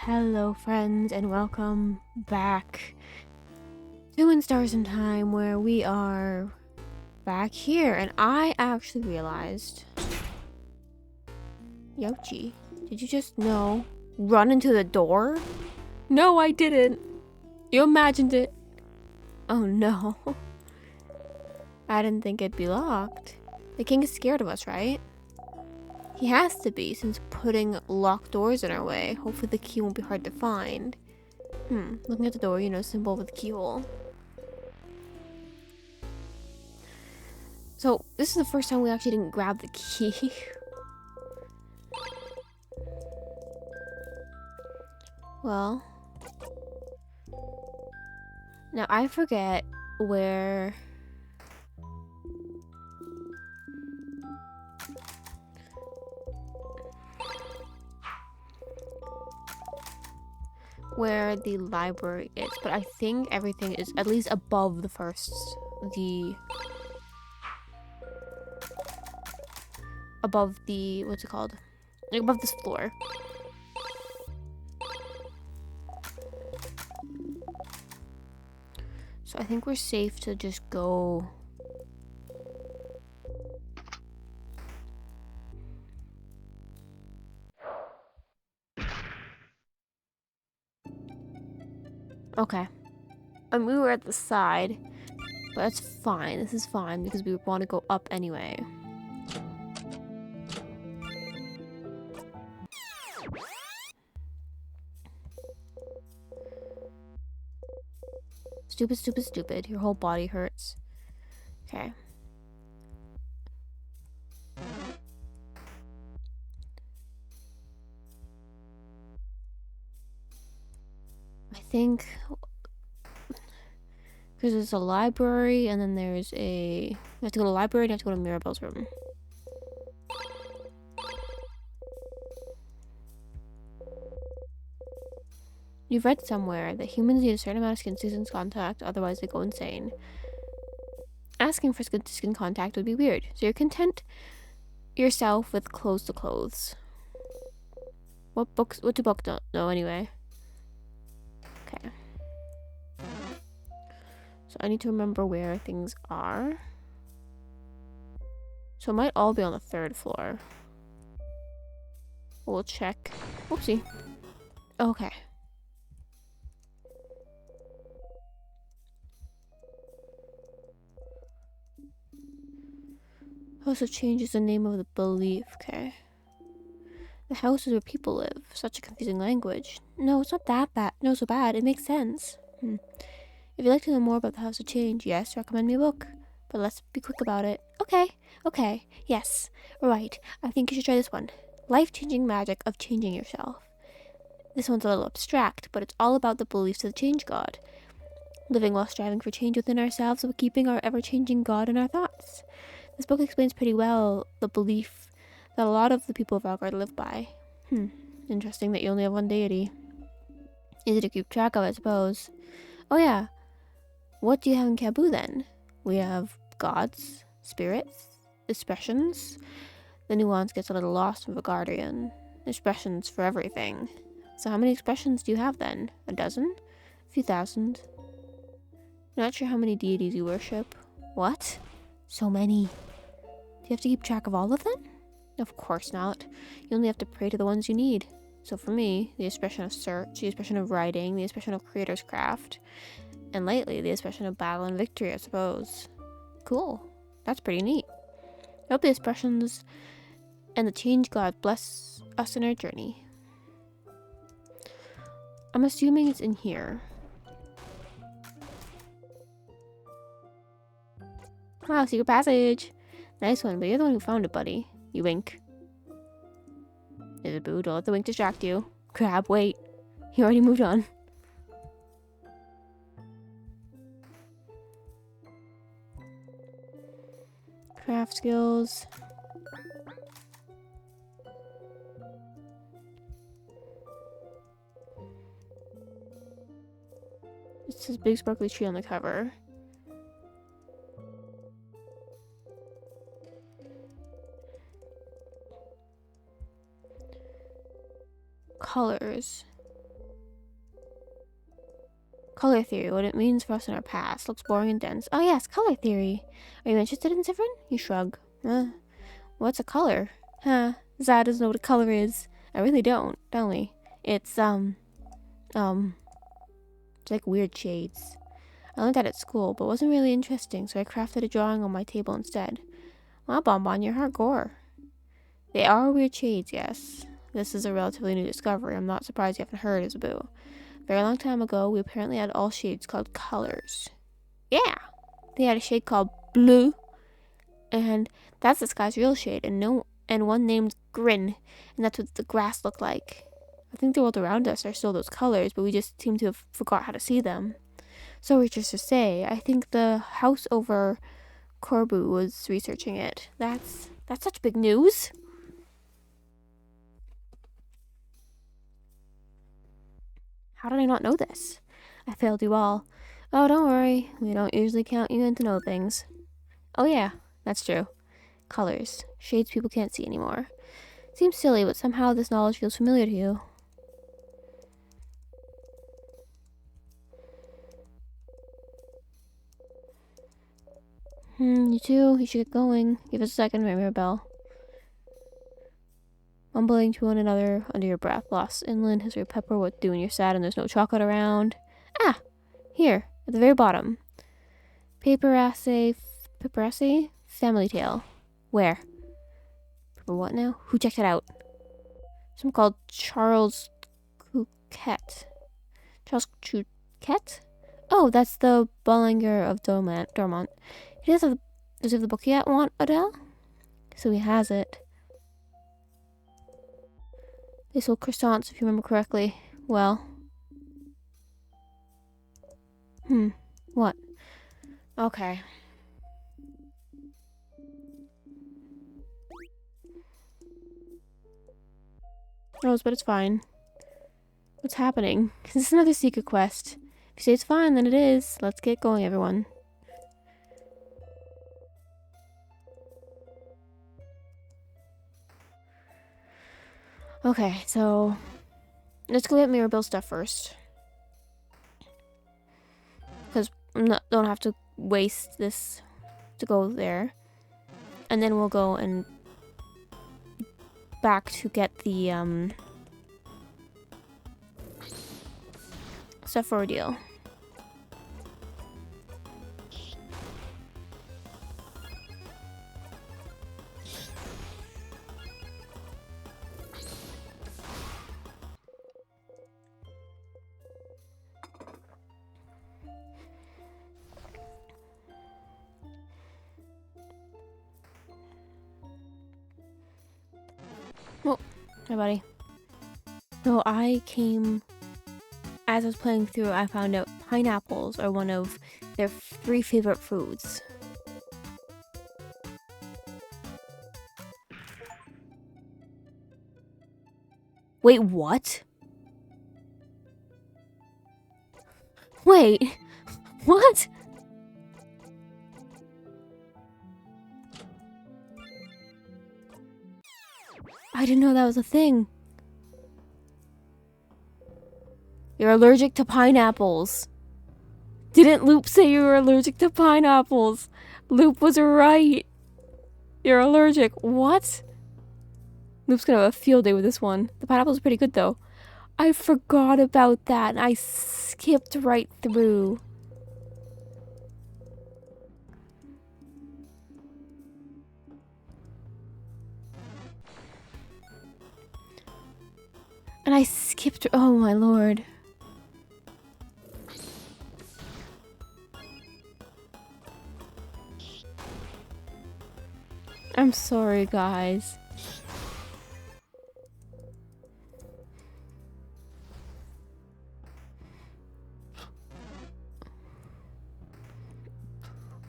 Hello, friends, and welcome back to In Stars in Time, where we are back here. And I actually realized, Yochi, did you just run into the door? No, I didn't. You imagined it. Oh no. I didn't think it'd be locked. The king is scared of us, right? He has to be, since putting locked doors in our way. Hopefully the key won't be hard to find. Looking at the door, symbol with the keyhole. So, this is the first time we actually didn't grab the key. Well. Now, I forget where... where the library is, but I think everything is at least above the what's it called? Above this floor. So I think we're safe to just go. Okay. And we were at the side, but that's fine. This is fine because we want to go up anyway. Stupid, stupid, stupid. Your whole body hurts. Okay. I think because there's a library and then there's a... You have to go to the library and you have to go to Mirabelle's room. You've read somewhere that humans need a certain amount of skin-to-skin contact, otherwise they go insane. Asking for skin-to-skin contact would be weird, so you're content yourself with clothes to clothes. What do books don't know anyway? Okay. So I need to remember where things are. So it might all be on the 3rd floor. We'll check. Whoopsie. Okay. House of Change is the name of the belief. Okay. The house is where people live. Such a confusing language. No, it's not that bad. No, so bad. It makes sense. If you'd like to know more about the House of Change, yes, recommend me a book. But let's be quick about it. Okay, yes. Right. I think you should try this one. Life-changing magic of changing yourself. This one's a little abstract, but it's all about the beliefs of the change god. Living while striving for change within ourselves, but keeping our ever-changing god in our thoughts. This book explains pretty well the belief that a lot of the people of Valgard live by. Interesting that you only have one deity. Easy to keep track of, I suppose. Oh yeah. What do you have in Kaboo then? We have gods, spirits, expressions. The nuance gets a little lost in Valgardian. Expressions for everything. So how many expressions do you have then? A dozen? A few thousand? Not sure how many deities you worship. What? So many. Do you have to keep track of all of them? Of course not. You only have to pray to the ones you need. So for me, the expression of search, the expression of writing, the expression of creator's craft, and lately, the expression of battle and victory, I suppose. Cool. That's pretty neat. I hope the expressions and the change god bless us in our journey. I'm assuming it's in here. Wow, secret passage. Nice one, but you're the one who found it, buddy. You wink. Is it boo? Don't let the wink distract you. Crab, wait. He already moved on. Craft skills. It says big sparkly tree on the cover. Colors. Color theory, what it means for us in our past. Looks boring and dense. Oh yes, color theory. Are you interested in Zifrin? You shrug. What's a color? Huh, Zad doesn't know what a color is. I really don't we? It's like weird shades. I learned that at school, but it wasn't really interesting, so I crafted a drawing on my table instead. Wow, Bonbon, you're hardcore. They are weird shades, yes. This is a relatively new discovery. I'm not surprised you haven't heard, Isaboo. A very long time ago, we apparently had all shades called colors. Yeah! They had a shade called blue, and that's the sky's real shade, and one named Grin, and that's what the grass looked like. I think the world around us are still those colors, but we just seem to have forgot how to see them. So researchers say. I think the house over Corbu was researching it. That's such big news. How did I not know this? I failed you all. Oh, don't worry. We don't usually count you in to know things. Oh yeah, that's true. Colors. Shades people can't see anymore. Seems silly, but somehow this knowledge feels familiar to you. You too. You should get going. Give us a second, Mirabelle. Mumbling to one another under your breath. Lost inland, history of pepper, what do when you're sad and there's no chocolate around. Ah! Here, at the very bottom. Paper assay? Family tale. Where? Paper what now? Who checked it out? Someone called Charles Cuquet. Charles Cuquet? Oh, that's the Bollinger of Dormont. Does he have the book yet, Adele? So he has it. They sold croissants, if you remember correctly. Well. What? Okay. Rose, but it's fine. What's happening? Is this another secret quest? If you say it's fine, then it is. Let's get going, everyone. Okay, so let's go get Mirabelle stuff first. Because don't have to waste this to go there. And then we'll go and back to get the stuff for Ordeal. Oh, hi buddy. So as I was playing through, I found out pineapples are one of their 3 favorite foods. Wait, what? Wait, what? I didn't know that was a thing. You're allergic to pineapples. Didn't Loop say you were allergic to pineapples? Loop was right. You're allergic. What? Loop's gonna have a field day with this one. The pineapple's pretty good though. I forgot about that and I skipped right through. And I skipped. Oh my lord. I'm sorry, guys.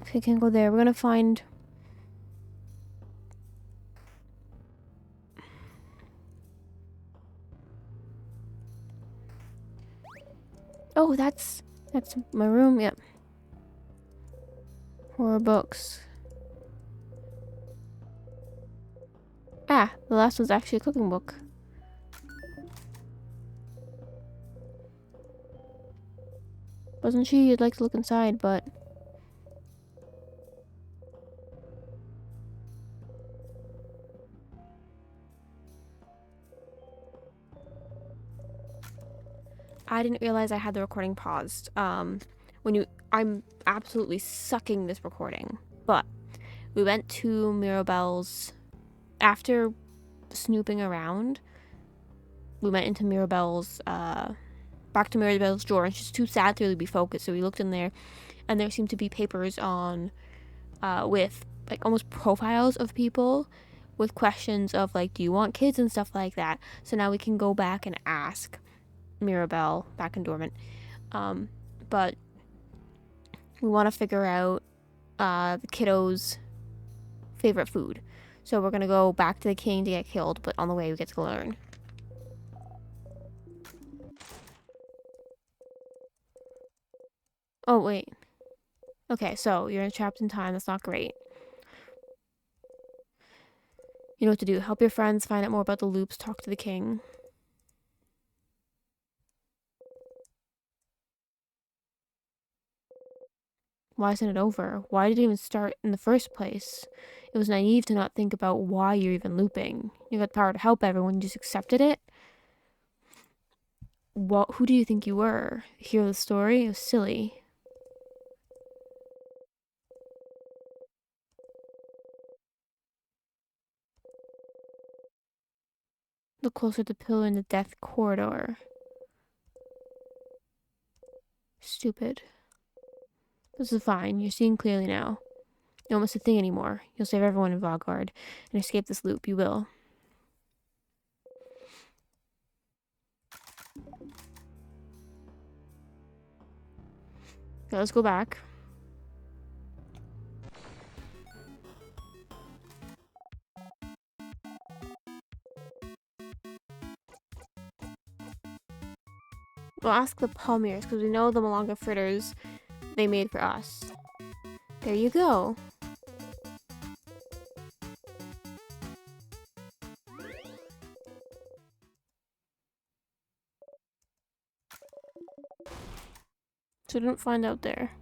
Okay, can't go there. We're gonna find. Oh, that's my room. Yep. Horror books. Ah, the last one's actually a cooking book. Wasn't she? You'd like to look inside, but... I didn't realize I had the recording paused. I'm absolutely sucking this recording. But we went to Mirabelle's after snooping around. We went into Mirabelle's, back to Mirabelle's drawer, and she's too sad to really be focused. So we looked in there, and there seemed to be papers on, with like almost profiles of people with questions of like, do you want kids and stuff like that. So now we can go back and ask Mirabelle back in Dormant. But we want to figure out the kiddo's favorite food. So we're going to go back to the king to get killed, but on the way we get to learn. Oh, wait. Okay, so you're trapped in time. That's not great. You know what to do. Help your friends find out more about the loops. Talk to the king. Why isn't it over? Why did it even start in the first place? It was naive to not think about why you're even looping. You got the power to help everyone, you just accepted it? Who do you think you were? Hear the story? It was silly. Look closer at the pillar in the death corridor. Stupid. This is fine. You're seeing clearly now. You won't miss a thing anymore. You'll save everyone in Valgard and escape this loop. You will. Okay, let's go back. We'll ask the Palmiers, because we know the Malanga fritters they made for us. There you go. So we didn't find out there.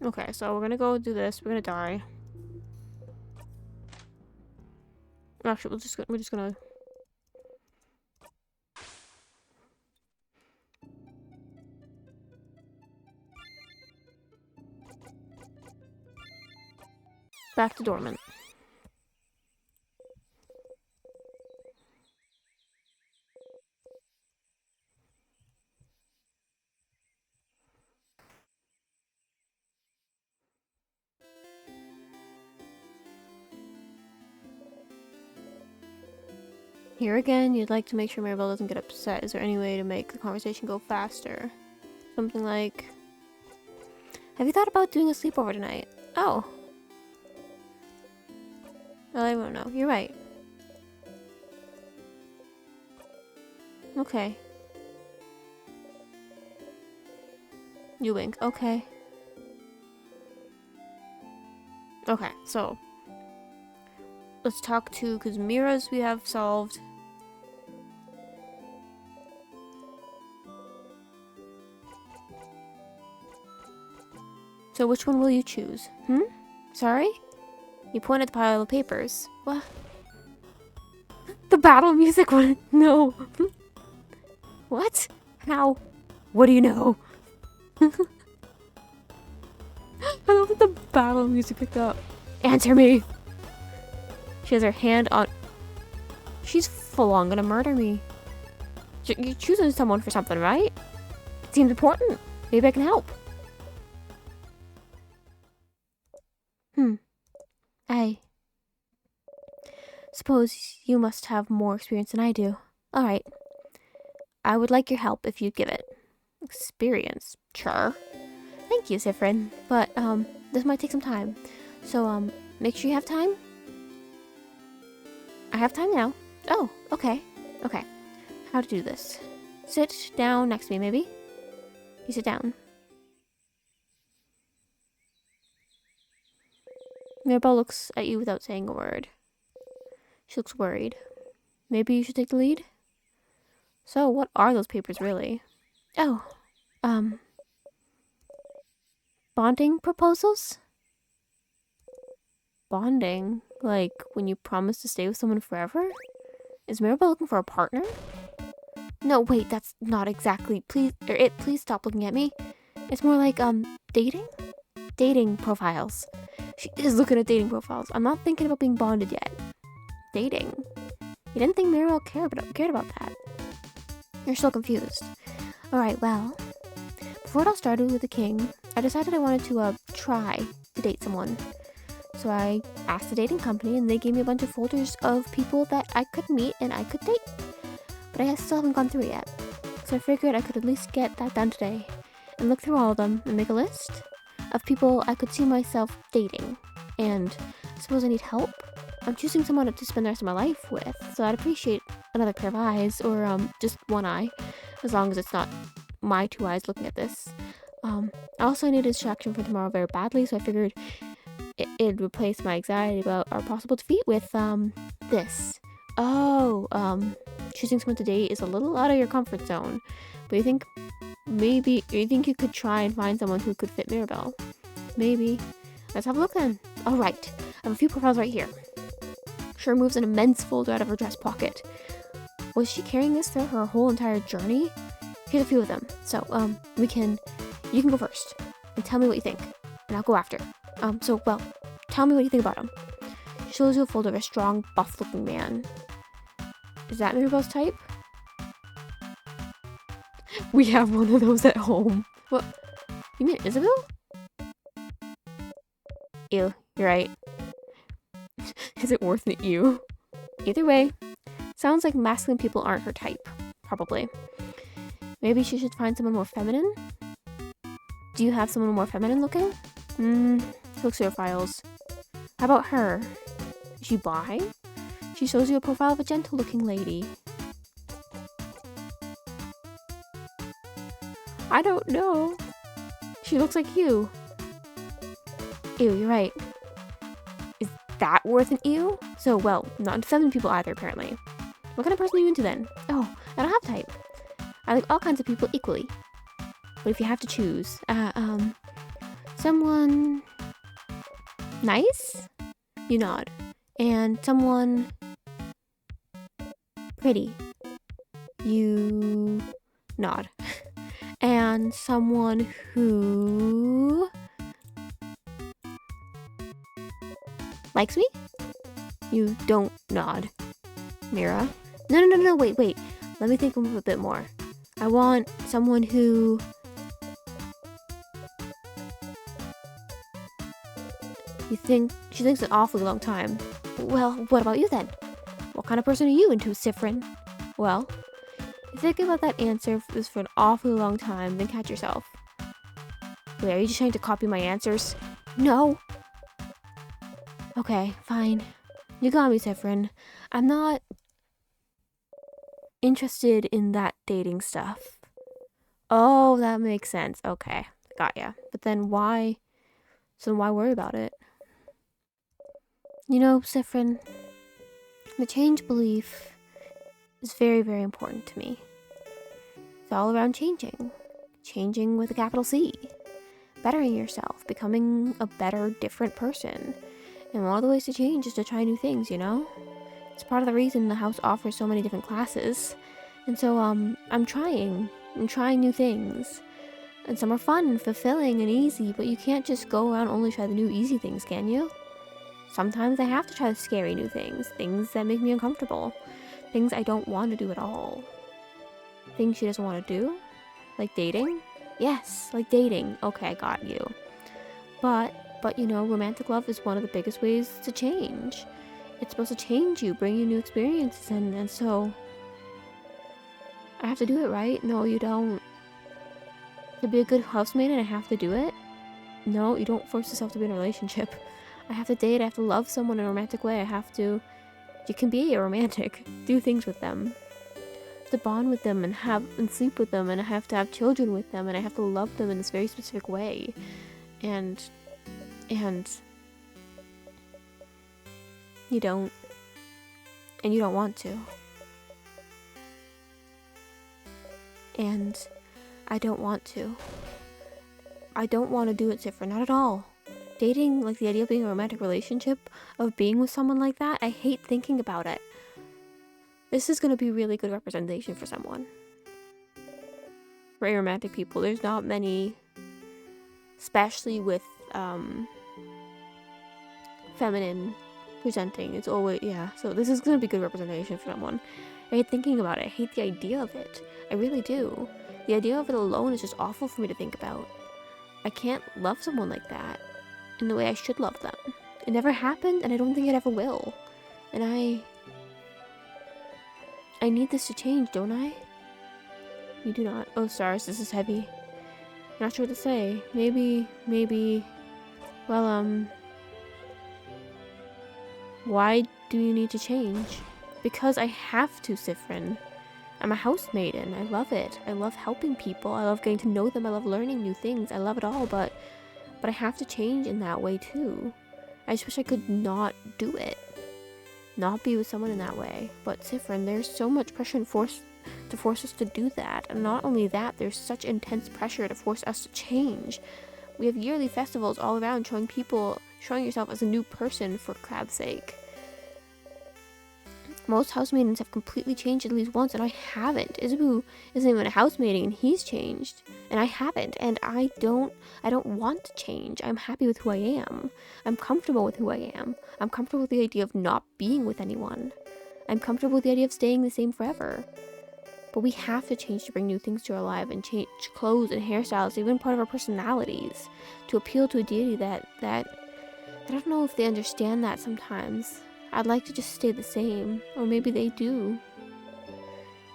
Okay, so we're gonna go do this. We're gonna die. Actually, we're just gonna. Back to Dormant. Here again, you'd like to make sure Mirabelle doesn't get upset. Is there any way to make the conversation go faster? Something like, have you thought about doing a sleepover tonight? Oh. Well, I won't know. You're right. Okay. You wink. Okay. Okay, so let's talk to, because Mira's we have solved. So which one will you choose? Sorry? You point at the pile of papers. What? The battle music one? No. What? How? What do you know? I love that the battle music picked up. Answer me! She has her hand on... She's full on gonna murder me. You're choosing someone for something, right? It seems important. Maybe I can help. I suppose you must have more experience than I do. Alright. I would like your help if you'd give it. Experience? Sure. Thank you, Siffrin. But, this might take some time. So, make sure you have time. I have time now. Oh, okay. Okay. How to do this. Sit down next to me, maybe. You sit down. Mirabelle looks at you without saying a word. She looks worried. Maybe you should take the lead? So, what are those papers really? Oh, bonding proposals? Bonding? Like, when you promise to stay with someone forever? Is Mirabelle looking for a partner? No, wait, that's not exactly. Please stop looking at me. It's more like, dating? Dating profiles. She is looking at dating profiles. I'm not thinking about being bonded yet. Dating? You didn't think Mirabelle cared about that. You're still confused. Alright, well, before it all started with the king, I decided I wanted to, try to date someone. So I asked the dating company and they gave me a bunch of folders of people that I could meet and I could date. But I still haven't gone through it yet. So I figured I could at least get that done today and look through all of them and make a list of people I could see myself dating. And I suppose I need help. I'm choosing someone to spend the rest of my life with, so I'd appreciate another pair of eyes, or just one eye, as long as it's not my two eyes looking at this. I also need a distraction for tomorrow very badly, so I figured it'd replace my anxiety about our possible defeat with this. Choosing someone to date is a little out of your comfort zone, but you think you could try and find someone who could fit Mirabelle? Maybe. Let's have a look then. All right, I have a few profiles right here. She removes an immense folder out of her dress pocket. Was she carrying this through her whole entire journey? Here's a few of them. So, you can go first and tell me what you think, and I'll go after. Tell me what you think about him. She shows you a folder of a strong, buff-looking man. Is that Mirabelle's type? We have one of those at home. What? You mean Isabel? Ew, you're right. Is it worth it, you? Either way, sounds like masculine people aren't her type. Probably. Maybe she should find someone more feminine? Do you have someone more feminine looking? Look through her files. How about her? Is she bi? She shows you a profile of a gentle-looking lady. I don't know. She looks like you. Ew, you're right. Is that worth an ew? So, well, not into feminine people either, apparently. What kind of person are you into then? Oh, I don't have a type. I like all kinds of people equally. But if you have to choose, someone nice? You nod. And someone pretty? You nod. And someone who likes me? You don't nod. Mira? No, wait. Let me think a bit more. I want someone who... She thinks an awfully long time. Well, what about you then? What kind of person are you into, Siffrin? Well, if you think about that answer for an awfully long time, then catch yourself. Wait, are you just trying to copy my answers? No! Okay, fine. You got me, Siffrin. I'm not interested in that dating stuff. Oh, that makes sense. Okay, got ya. But then why... So why worry about it? You know, Siffrin, the change belief is very, very important to me. It's all around changing. Changing with a capital C. Bettering yourself, becoming a better, different person. And one of the ways to change is to try new things, you know? It's part of the reason the house offers so many different classes. And so, I'm trying new things. And some are fun and fulfilling and easy, but you can't just go around only try the new easy things, can you? Sometimes I have to try the scary new things that make me uncomfortable, things I don't want to do at all. Things she doesn't want to do? Like dating? Yes, like dating. Okay, I got you. But you know, romantic love is one of the biggest ways to change. It's supposed to change you, bring you new experiences, and so... I have to do it, right? No, you don't. To be a good housemaid and I have to do it? No, you don't force yourself to be in a relationship. I have to date, I have to love someone in a romantic way, you can be a romantic, do things with them. have to bond with them and sleep with them, and I have to have children with them, and I have to love them in this very specific way. And you don't. And you don't want to. And I don't want to. I don't want to do it, Sifra, not at all. Dating, like the idea of being in a romantic relationship, of being with someone like that, I hate thinking about it. This is going to be really good representation for someone. For aromantic people, there's not many, especially with feminine presenting. It's always, yeah, so this is going to be good representation for someone. I hate thinking about it. I hate the idea of it. I really do. The idea of it alone is just awful for me to think about. I can't love someone like that in the way I should love them. It never happened, and I don't think it ever will. And I need this to change, don't I? You do not. Oh, stars, this is heavy. Not sure what to say. Maybe, well, why do you need to change? Because I have to, Sifrin. I'm a housemaiden. I love it. I love helping people. I love getting to know them. I love learning new things. I love it all, but I have to change in that way too. I just wish I could not do it. Not be with someone in that way. But Sifrin, there's so much pressure to force us to do that. And not only that, there's such intense pressure to force us to change. We have yearly festivals all around showing yourself as a new person, for crab's sake. Most housemaidens have completely changed at least once, and I haven't. Isabu isn't even a housemaiden, and he's changed. And I haven't, and I don't want to change. I'm happy with who I am. I'm comfortable with who I am. I'm comfortable with the idea of not being with anyone. I'm comfortable with the idea of staying the same forever. But we have to change to bring new things to our life, and change clothes and hairstyles, even part of our personalities, to appeal to a deity that I don't know if they understand that sometimes. I'd like to just stay the same, or maybe they do.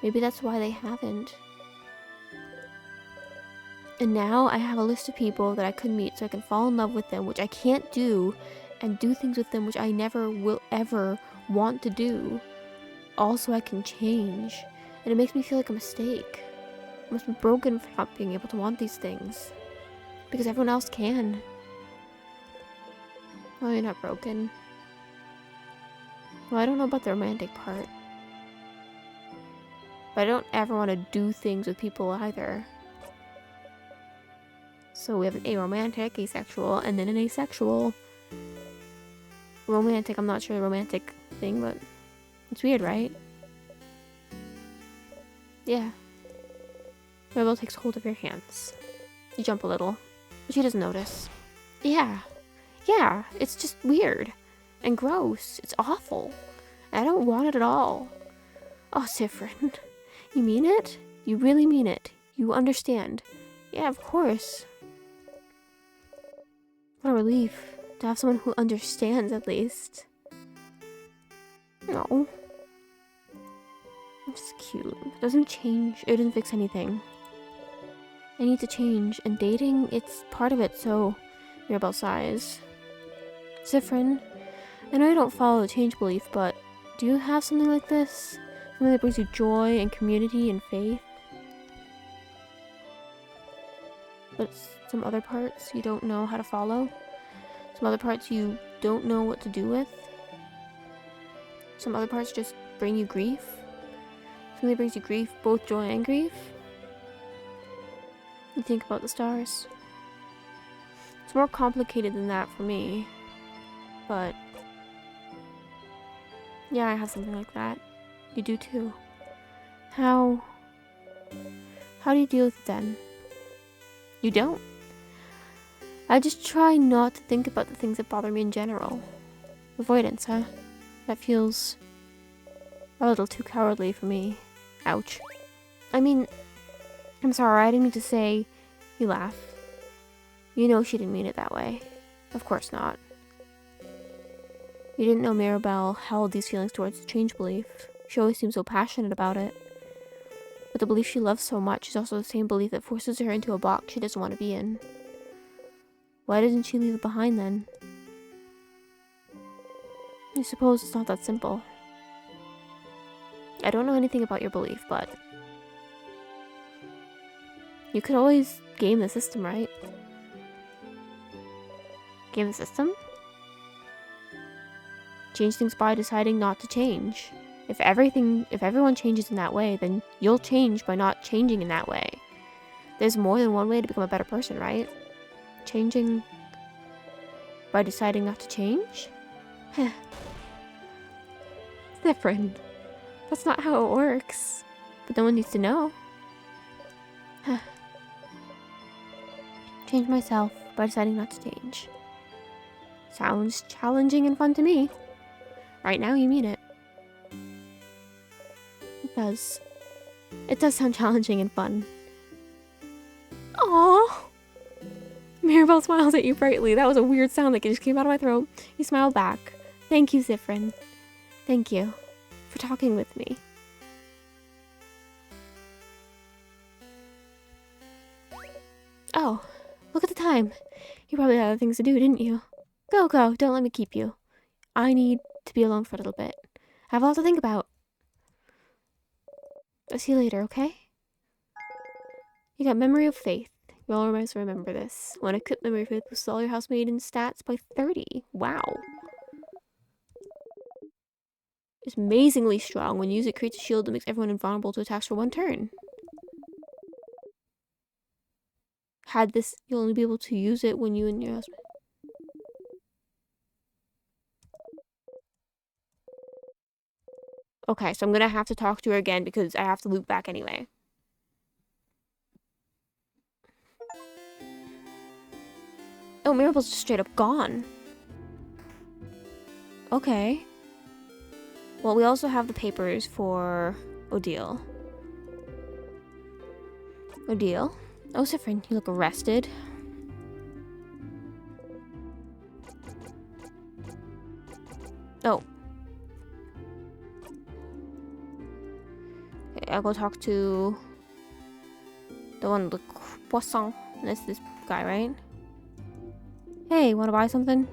Maybe that's why they haven't. And now I have a list of people that I could meet so I can fall in love with them, which I can't do, and do things with them which I never will ever want to do. Also, I can change. And it makes me feel like a mistake. I must be broken for not being able to want these things. Because everyone else can. Well, you're not broken. Well, I don't know about the romantic part. But I don't ever want to do things with people either. So we have an aromantic, asexual, and then an asexual. Romantic, I'm not sure the romantic thing, but it's weird, right? Yeah. Rebel takes hold of your hands. You jump a little, but she doesn't notice. Yeah, it's just weird. And gross. It's awful. I don't want it at all. Oh, Sifrin. You mean it? You really mean it. You understand. Yeah, of course. What a relief. To have someone who understands, at least. No. It's just cute. It doesn't change. It doesn't fix anything. I need to change. And dating, it's part of it, so... Mirabelle sighs. Sifrin, I know you don't follow the change belief, but do you have something like this? Something that brings you joy and community and faith? But some other parts you don't know how to follow? Some other parts you don't know what to do with? Some other parts just bring you grief? Something that brings you grief, both joy and grief? You think about the stars. It's more complicated than that for me. But yeah, I have something like that. You do too. How do you deal with it then? You don't. I just try not to think about the things that bother me in general. Avoidance, huh? That feels a little too cowardly for me. Ouch. I mean, I'm sorry, I didn't mean to say... You laugh. You know she didn't mean it that way. Of course not. You didn't know Mirabelle held these feelings towards the change belief. She always seemed so passionate about it. But the belief she loves so much is also the same belief that forces her into a box she doesn't want to be in. Why didn't she leave it behind then? I suppose it's not that simple. I don't know anything about your belief, but you could always game the system, right? Game the system? Change things by deciding not to change. If everyone changes in that way, then you'll change by not changing in that way. There's more than one way to become a better person, right? Changing by deciding not to change? Different. That's not how it works. But no one needs to know. Change myself by deciding not to change. Sounds challenging and fun to me. Right now, you mean it. It does. It does sound challenging and fun. Aww. Mirabelle smiles at you brightly. That was a weird sound that just came out of my throat. You smiled back. Thank you, Zifrin. Thank you for talking with me. Oh, look at the time. You probably had other things to do, didn't you? Go, go. Don't let me keep you. I need to be alone for a little bit. I have a lot to think about. I'll see you later, okay? You got Memory of Faith. You all must remember this. When equipped, Memory of Faith boosts all your housemaiden stats by 30. Wow. It's amazingly strong. When you use it, creates a shield that makes everyone invulnerable to attacks for 1 turn. Had this, you'll only be able to use it when you and your husband. Okay, so I'm gonna have to talk to her again because I have to loop back anyway. Oh, Mirabelle's just straight up gone. Okay. Well, we also have the papers for Odile. Odile? Oh, Zifrin, you look arrested. Oh. Okay, I'll go talk to the one with the croissant. That's this guy, right? Hey, wanna buy something?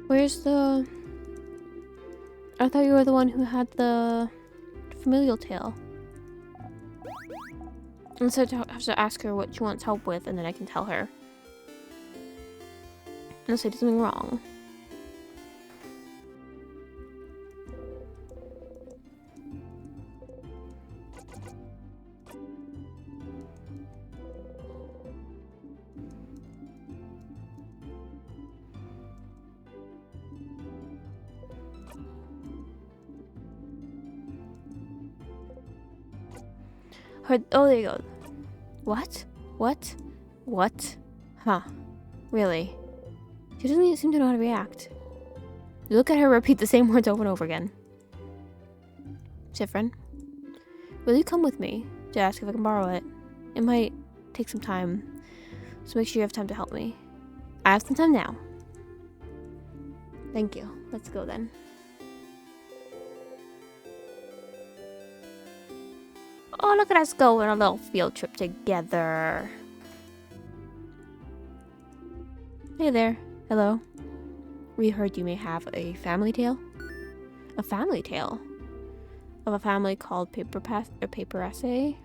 Where's the... I thought you were the one who had the familial tale. And so I have to ask her what she wants help with, and then I can tell her. Unless I do something wrong. Oh, there you go. What? What? What? Huh. Really? She doesn't even seem to know how to react. You look at her repeat the same words over and over again. Zifrin, will you come with me to ask if I can borrow it? It might take some time, so make sure you have time to help me. I have some time now. Thank you. Let's go then. Oh, look at us go on a little field trip together. Hey there. Hello. We heard you may have a family tale. A family tale? Of a family called Paper Essay?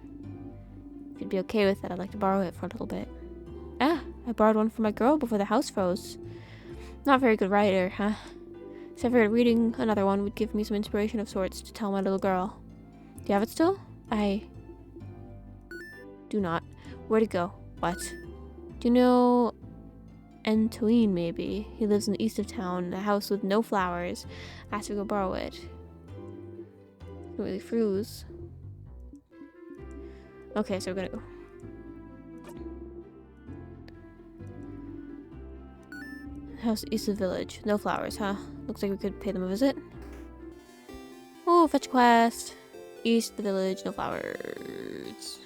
If you'd be okay with it, I'd like to borrow it for a little bit. Ah, I borrowed one from my girl before the house froze. Not a very good writer, huh? So I figured reading another one would give me some inspiration of sorts to tell my little girl. Do you have it still? I do not. Where'd it go? What? Do you know Antoine, maybe? He lives in the east of town, in a house with no flowers. Asked me to go borrow it. It really froze. Okay, so we're gonna go. House east of the village. No flowers, huh? Looks like we could pay them a visit. Oh, fetch quest. East of the village, no flowers.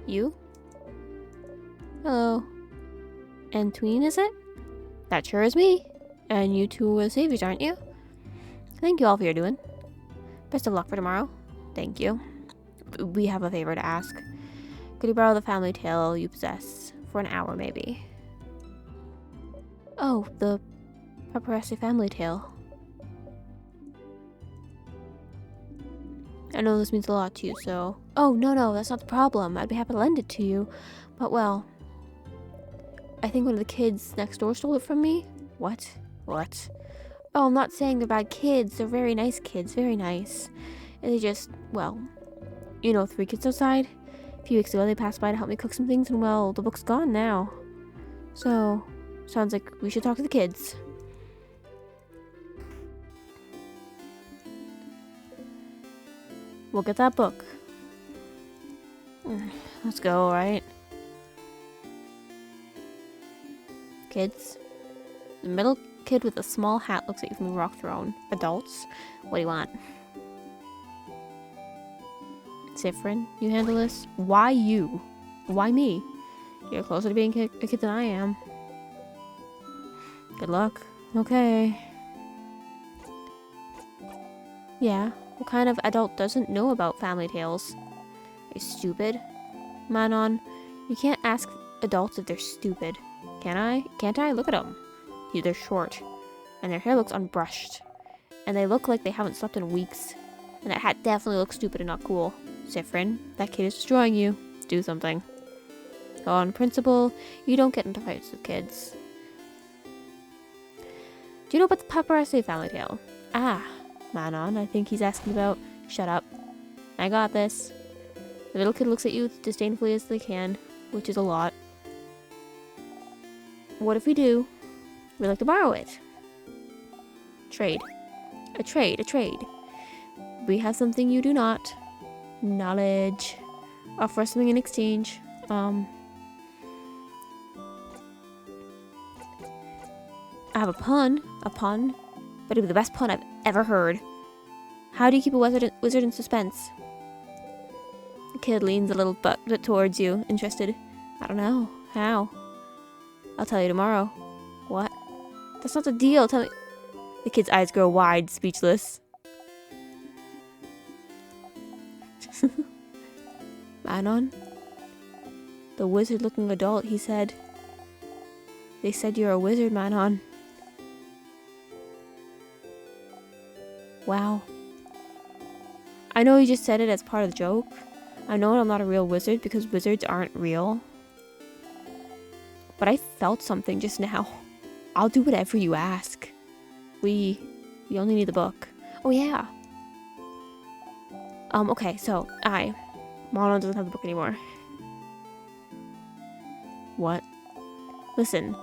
You? Hello. Antween, is it? That sure is me. And you two are the saviors, aren't you? Thank you all for your doing. Best of luck for tomorrow. Thank you. We have a favor to ask. Could you borrow the family tale you possess? For an hour, maybe. Oh, the Paparazzi family tale. I know this means a lot to you, so... Oh, no, that's not the problem. I'd be happy to lend it to you. But, well... I think one of the kids next door stole it from me. What? What? Oh, I'm not saying they're bad kids. They're very nice kids. Very nice. And they just... Well... You know, 3 kids outside? A few weeks ago, they passed by to help me cook some things, and, well, the book's gone now. So... Sounds like we should talk to the kids. We'll get that book. Let's go, alright? Kids. The middle kid with a small hat looks at you from the rock throne. Adults? What do you want? Siffrin, you handle this? Why you? Why me? You're closer to being a kid than I am. Good luck. Okay. Yeah, what kind of adult doesn't know about family tales? Are you stupid? Manon, you can't ask adults if they're stupid. Can I? Can't I? Look at them. They're short. And their hair looks unbrushed. And they look like they haven't slept in weeks. And that hat definitely looks stupid and not cool. Siffrin, that kid is destroying you. Do something. On principle, you don't get into fights with kids. Do you know about the Paparazzi family tale? Ah, Manon, I think he's asking about... Shut up. I got this. The little kid looks at you as disdainfully as they can, which is a lot. What if we do? We'd like to borrow it. Trade. A trade. We have something you do not. Knowledge. Offer something in exchange. I have a pun. But it'd be the best pun I've ever heard. How do you keep a wizard in suspense? The kid leans a little bit towards you, interested. I don't know. How? I'll tell you tomorrow. What? That's not the deal. Tell me. The kid's eyes grow wide, speechless. Manon? The wizard-looking adult, he said. They said you're a wizard, Manon. Wow. I know you just said it as part of the joke. I know I'm not a real wizard because wizards aren't real. But I felt something just now. I'll do whatever you ask. We only need the book. Oh yeah. Okay, so Manon doesn't have the book anymore. What? Listen,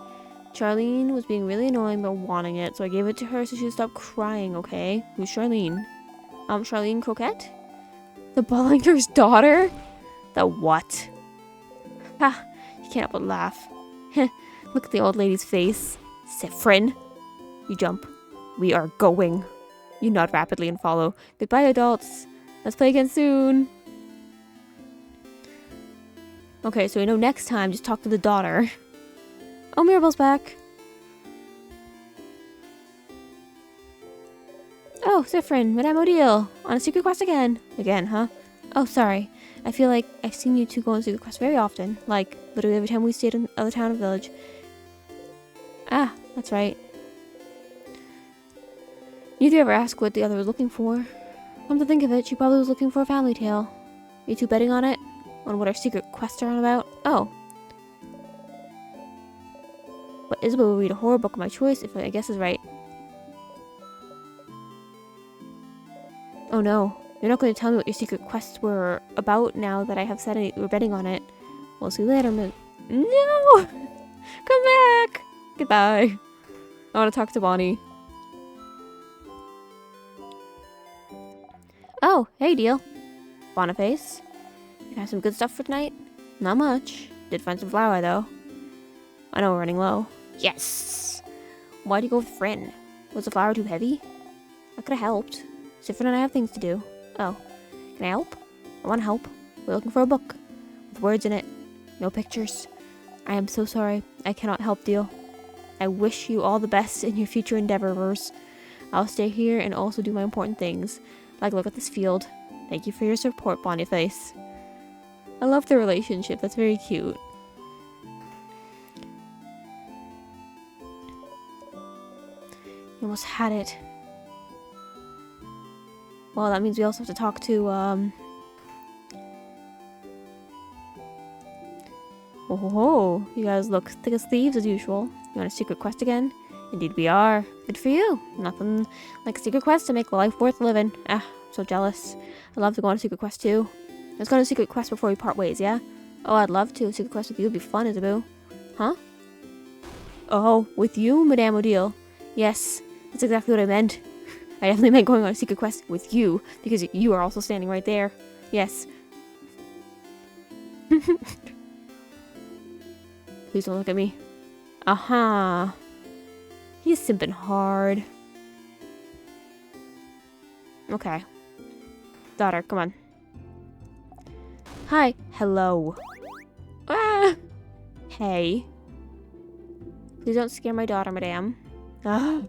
Charlene was being really annoying about wanting it, so I gave it to her so she'd stop crying, okay? Who's Charlene? Charlene Croquette? The Bollinger's daughter? The what? Ha! You can't help but laugh. Look at the old lady's face. Siffrin. You jump. We are going. You nod rapidly and follow. Goodbye, adults. Let's play again soon. Okay, so we know next time, just talk to the daughter. Oh, Mirabel's back. Oh, Siffrin, Madame Odile. On a secret quest again. Again, huh? Oh, sorry. I feel like I've seen you two go on secret quests very often. Like, literally every time we stayed in other town or village. Ah, that's right. Neither ever asked what the other was looking for. Come to think of it, she probably was looking for a family tale. Are you two betting on it? On what our secret quests are on about? Oh. But Isabel will read a horror book of my choice if my guess is right. Oh no. You're not going to tell me what your secret quests were about now that I have said we're betting on it. We'll see you later. No! Come back! Goodbye. I want to talk to Bonnie. Oh, hey, Deal. Boniface. You have some good stuff for tonight? Not much. Did find some flour, though. I know we're running low. Yes! Why'd you go with Friend? Was the flour too heavy? I could've helped. Sifrin and I have things to do. Oh. Can I help? I want to help. We're looking for a book. With words in it. No pictures. I am so sorry. I cannot help you. I wish you all the best in your future endeavors. I'll stay here and also do my important things. Like look at this field. Thank you for your support, Boniface. I love the relationship. That's very cute. You almost had it. Well, that means we also have to talk to, Oh, you guys look thick as thieves as usual. You want a secret quest again? Indeed we are. Good for you. Nothing like a secret quest to make life worth living. Ah, I'm so jealous. I'd love to go on a secret quest too. Let's go on a secret quest before we part ways, yeah? Oh, I'd love to. A secret quest with you would be fun, Isaboo. Huh? Oh, with you, Madame Odile? Yes, that's exactly what I meant. I definitely meant going on a secret quest with you, because you are also standing right there. Yes. Please don't look at me. Aha. He's simping hard. Okay. Daughter, come on. Hi. Hello. Ah. Hey. Please don't scare my daughter, madame. Ah.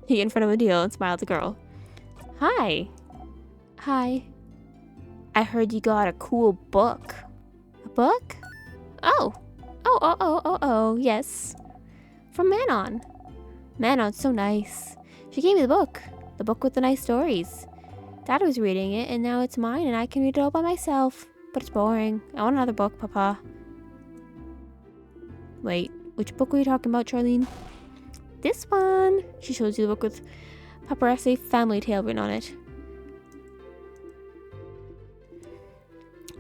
He in front of Odile and smiled at the girl. Hi. Hi. I heard you got a cool book. A book? Oh. Oh, yes. From Manon. Manon's so nice. She gave me the book. The book with the nice stories. Dad was reading it, and now it's mine, and I can read it all by myself. But it's boring. I want another book, Papa. Wait, which book were you talking about, Charlene? This one. She shows you the book with Paparazzi Family Tale written on it.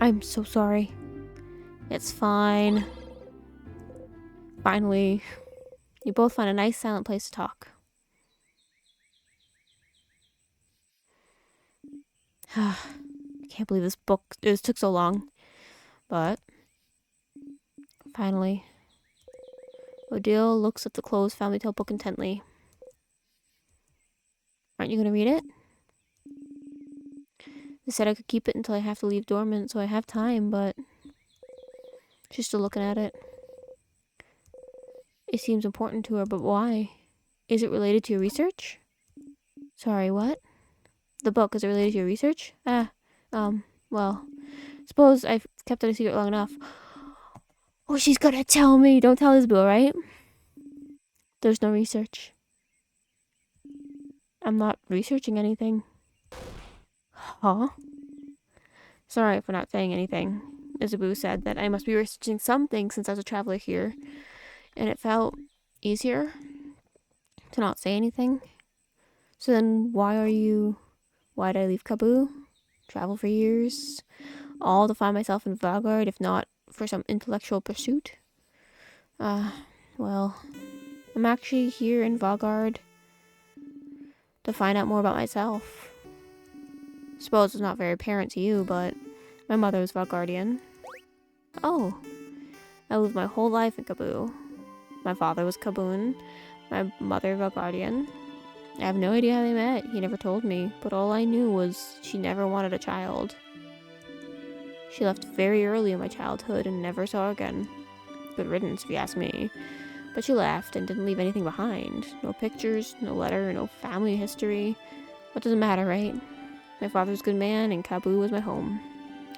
I'm so sorry. It's fine. Finally, you both find a nice silent place to talk. I can't believe this took so long. But, finally, Odile looks at the closed Family Tale book intently. Aren't you going to read it? They said I could keep it until I have to leave dormant, so I have time, but she's still looking at it. It seems important to her, but why? Is it related to your research? Sorry, what? The book, is it related to your research? Well, suppose I've kept it a secret long enough. Oh, she's gonna tell me. Don't tell Isabel, right? There's no research. I'm not researching anything. Huh? Sorry for not saying anything. Isabel said that I must be researching something since I was a traveler here. And it felt easier to not say anything. So then why did I leave Kaboo? Travel for years? All to find myself in Valgard, if not for some intellectual pursuit? Well, I'm actually here in Valgard to find out more about myself. Suppose it's not very apparent to you, but my mother was Valgardian. Oh, I lived my whole life in Kaboo. My father was Kaboon, my mother Valgardian. I have no idea how they met. He never told me, but all I knew was she never wanted a child. She left very early in my childhood and never saw her again. Good riddance, if you ask me. But she left and didn't leave anything behind. No pictures, no letter, no family history. What does it matter, right? My father was a good man, and Kaboo was my home.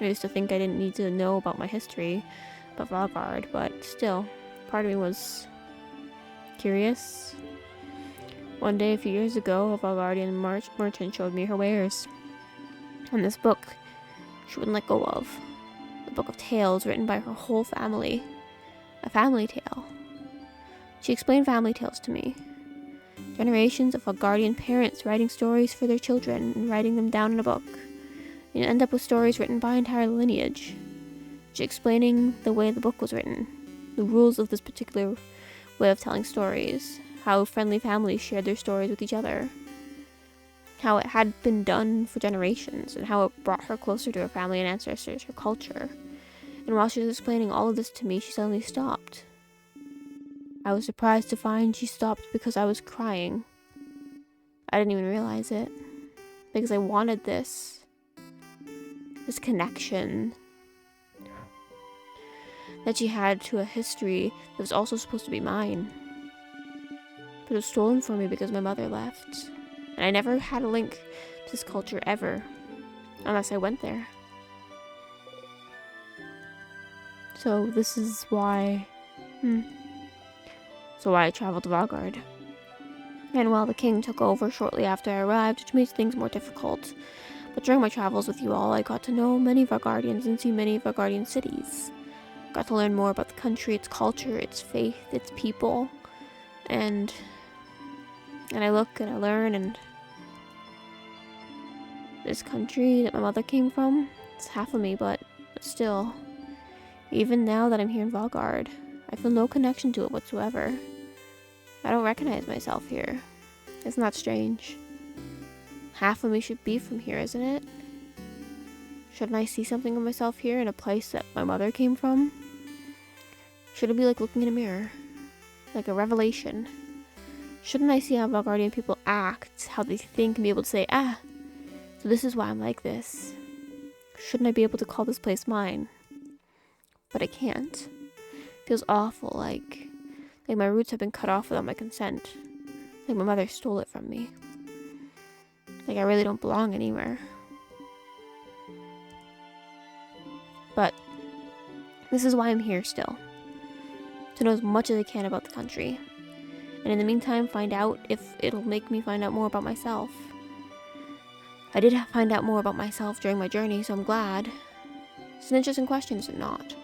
I used to think I didn't need to know about my history, about Valgard, but still, part of me was curious. One day, a few years ago, a Valgardian merchant showed me her wares. And this book she wouldn't let go of. The book of tales written by her whole family. A family tale. She explained family tales to me. Generations of Valgardian parents writing stories for their children and writing them down in a book. You end up with stories written by entire lineage. She explaining the way the book was written. The rules of this particular way of telling stories. How friendly families shared their stories with each other. how it had been done for generations, and how it brought her closer to her family and ancestors, her culture. And while she was explaining all of this to me, she suddenly stopped. I was surprised to find she stopped because I was crying. I didn't even realize it, because I wanted this connection that she had to a history that was also supposed to be mine. But it was stolen from me because my mother left. And I never had a link to this culture ever, unless I went there. So this is why... So why I traveled to Valgard. And while the king took over shortly after I arrived, which made things more difficult. But during my travels with you all, I got to know many Valgardians and see many Valgardian cities. Got to learn more about the country, its culture, its faith, its people. And I look and I learn, and this country that my mother came from, it's half of me, but still, even now that I'm here in Valgard, I feel no connection to it whatsoever. I don't recognize myself here. Isn't that strange? Half of me should be from here, isn't it? Shouldn't I see something of myself here in a place that my mother came from? Should it be like looking in a mirror? Like a revelation? Shouldn't I see how Valgardian people act, how they think, and be able to say, so this is why I'm like this? Shouldn't I be able to call this place mine? But I can't. Feels awful, like my roots have been cut off without my consent. Like my mother stole it from me. Like I really don't belong anywhere. But this is why I'm here still. To know as much as I can about the country. And in the meantime, find out if it'll make me find out more about myself. I did find out more about myself during my journey, so I'm glad. It's an interesting question, is it not?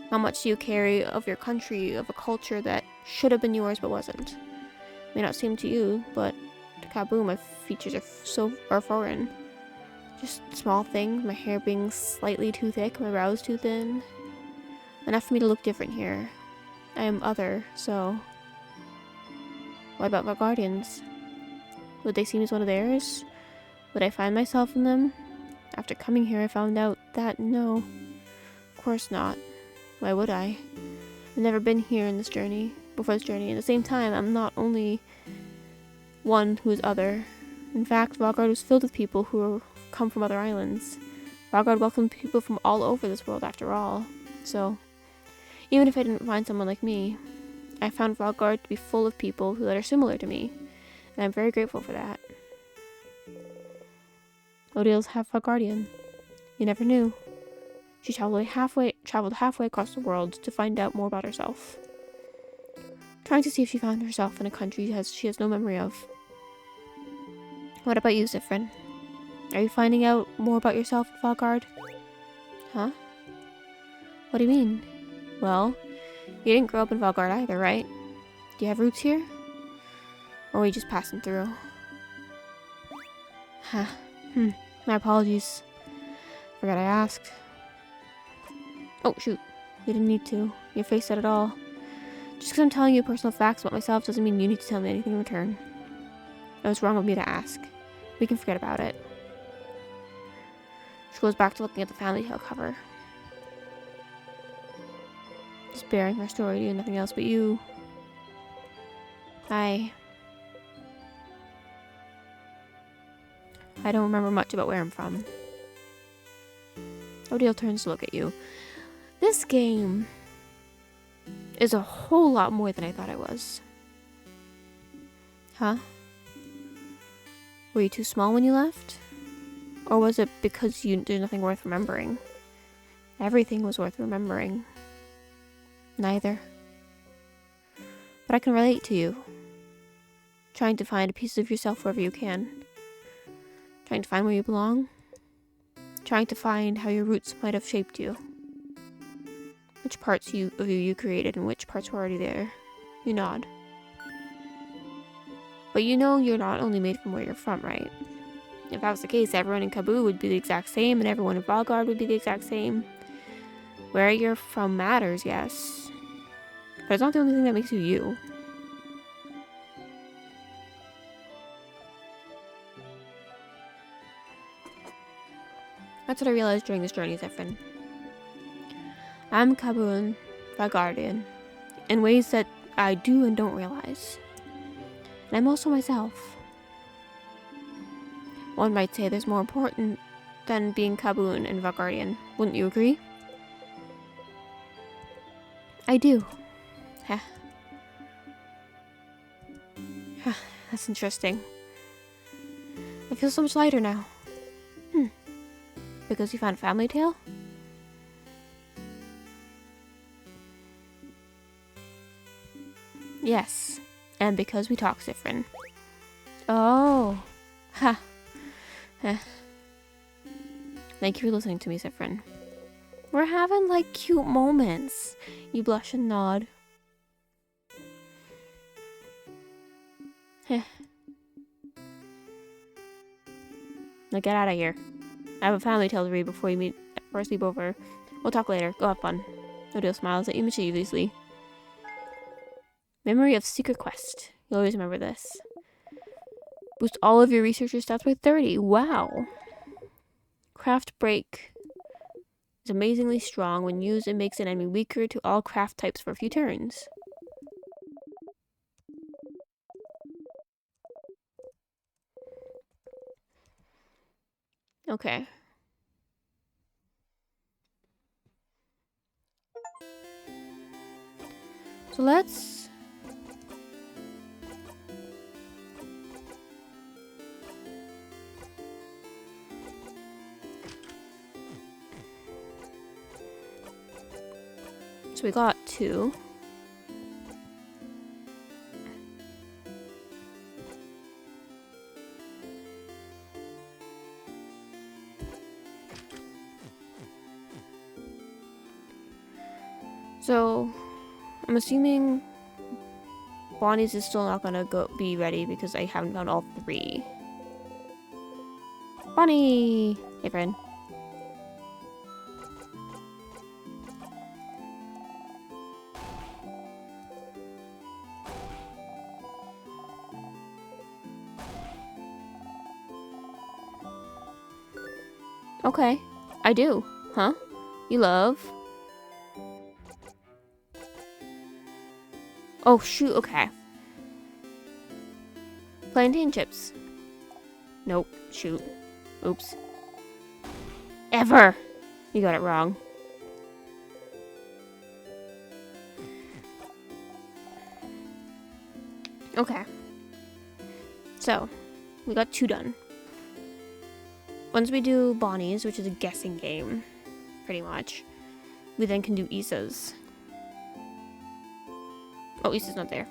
How much do you carry of your country, of a culture that should have been yours but wasn't? May not seem to you, but to Kaboo, my features are foreign. Just small things, my hair being slightly too thick, my brows too thin. Enough for me to look different here. I am other, so... What about Valgardians? Would they see me as one of theirs? Would I find myself in them? After coming here, I found out that no. Of course not. Why would I? I've never been here in this journey, before this journey. At the same time, I'm not only one who is other. In fact, Valgard was filled with people who come from other islands. Valgard welcomed people from all over this world after all. So, even if I didn't find someone like me, I found Valgard to be full of people that are similar to me. And I'm very grateful for that. Odil's half Valgardian. You never knew. She traveled halfway across the world to find out more about herself. Trying to see if she found herself in a country she has no memory of. What about you, Zifrin? Are you finding out more about yourself in Valgard? Huh? What do you mean? Well, you didn't grow up in Valgard either, right? Do you have roots here? Or are we just passing through? Huh. My apologies. Forgot I asked. Oh, shoot. You didn't need to. Your face said it all. Just because I'm telling you personal facts about myself doesn't mean you need to tell me anything in return. It was wrong of me to ask. We can forget about it. She goes back to looking at the Family Tale cover. Just bearing her story to you, nothing else but you. I don't remember much about where I'm from. Odile turns to look at you. This game is a whole lot more than I thought it was. Huh? Were you too small when you left? Or was it because there's nothing worth remembering? Everything was worth remembering. Neither. But I can relate to you. Trying to find a piece of yourself wherever you can. Trying to find where you belong. Trying to find how your roots might have shaped you. Which parts of you created and which parts were already there. You nod. But you know you're not only made from where you're from, right? If that was the case, everyone in Kaboo would be the exact same, and everyone in Valgard would be the exact same. Where you're from matters, yes. But it's not the only thing that makes you you. That's what I realized during this journey, Zephyrin. I'm Kaboon, my guardian, in ways that I do and don't realize. And I'm also myself. One might say there's more important than being Kaboon and Vagardian. Wouldn't you agree? I do. Heh. That's interesting. I feel so much lighter now. Because you found Family Tale? Yes. And because we talk Zephyrin. Oh. Ha. Heh. Thank you for listening to me, Zephyrin. We're having, like, cute moments. You blush and nod. Heh. Now get out of here. I have a Family Tale to read before you meet for a sleepover. We'll talk later. Go have fun. Odile smiles at you mischievously. Memory of Secret Quest. You'll always remember this. Boost all of your researcher stats by 30. Wow. Craft Break is amazingly strong. When used, it makes an enemy weaker to all craft types for a few turns. Okay. So let's... So we got 2. So I'm assuming Bonnie's is still not gonna be ready because I haven't found all 3. Bonnie! Hey, friend. Okay. I do. Huh? You love? Oh, shoot. Okay. Plantain chips. Nope. Shoot. Oops. Ever! You got it wrong. Okay. So, we got 2 done. Once we do Bonnie's, which is a guessing game, pretty much, we then can do Issa's. Oh, Issa's not there.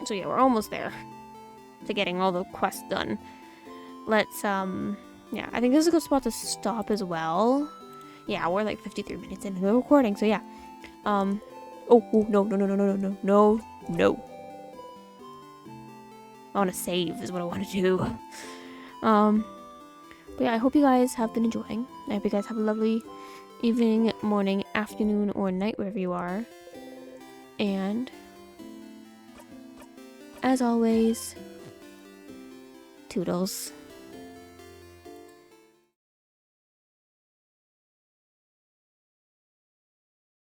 So yeah, we're almost there to getting all the quests done. Let's, yeah, I think this is a good spot to stop as well. Yeah, we're like 53 minutes into the recording, so yeah. Oh, no. I want to save is what I want to do. But yeah, I hope you guys have been enjoying. I hope you guys have a lovely evening, morning, afternoon, or night wherever you are. And as always, toodles.